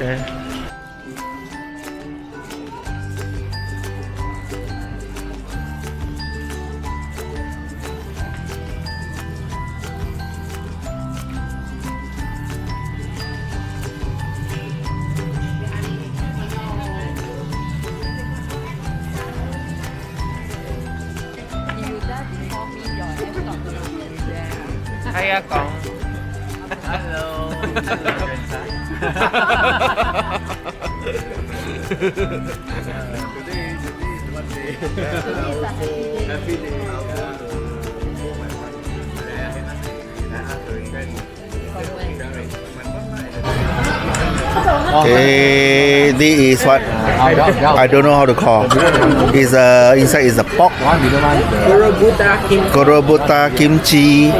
Okay. Hi, Akong. Hello. Today is one day. Happy day. Okay, this is what I don't know how to call. Is inside is the pork. Gorobuta kimchi.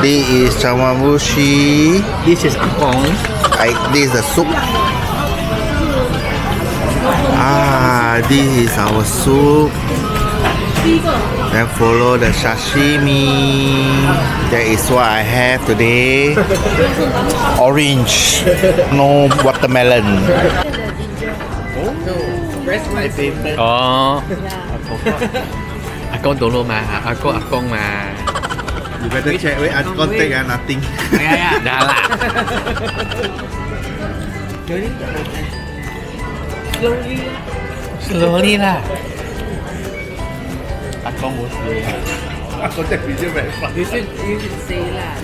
This is Chawamushi. This is Akong. This is the soup. This is our soup. Then follow the sashimi. That is what I have today. Orange, no watermelon. My favorite. Oh. Akong don't know mà. Akong mà. You better check. Wait, I can't take nothing. Dah lah. Slowly lah. Akong was slow. Akong take video very fast. You should say lah.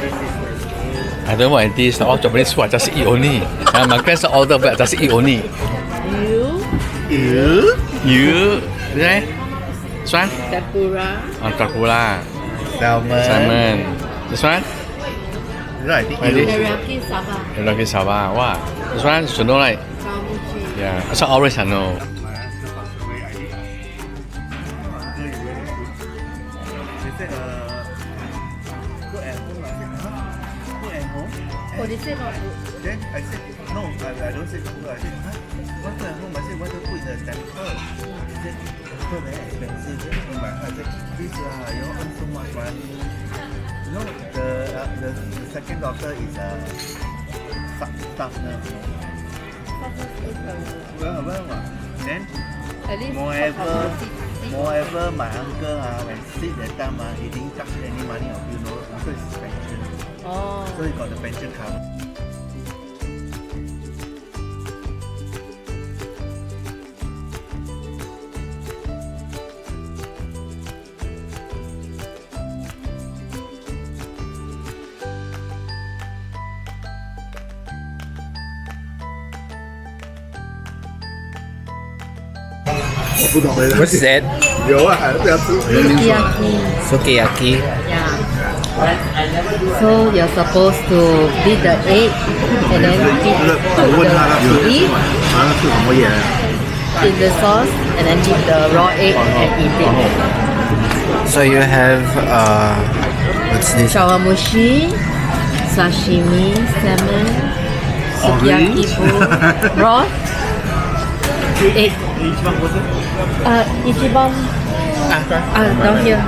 I don't want this. All Japanese food I just eat only. My friends order but I just eat only. You? Right? This one? Tempura. Tempura. Salmon. This one? Right, I think Ready? Teriyaki saba. Teriyaki saba. Wow. This one should know right? Kamuchi. Yeah. This one orange I know. Oh, they say not good. Then I said, no, I don't say cook. I said, what at home? I said, what to put in the temple? He said, temple very expensive. Then in my heart, I said, please lah, you all earn so much money. You know, the second daughter is a staff nurse. Well, then, At least moreover, my uncle, when sick that time, he didn't touch any money of you know, uncle is pension. Oh. So he got the pension cover. What's that? 有啊，不要吃。 Sukiyaki. Sukiyaki. Yeah. So you're supposed to beat the egg and then dip 问他 the beef 他是什么盐？ in the sauce and then dip the raw egg and eat it. So you have what's this? Shawamushi, sashimi, salmon, sukiyaki bowl, broth, egg. Ichiban. Down here.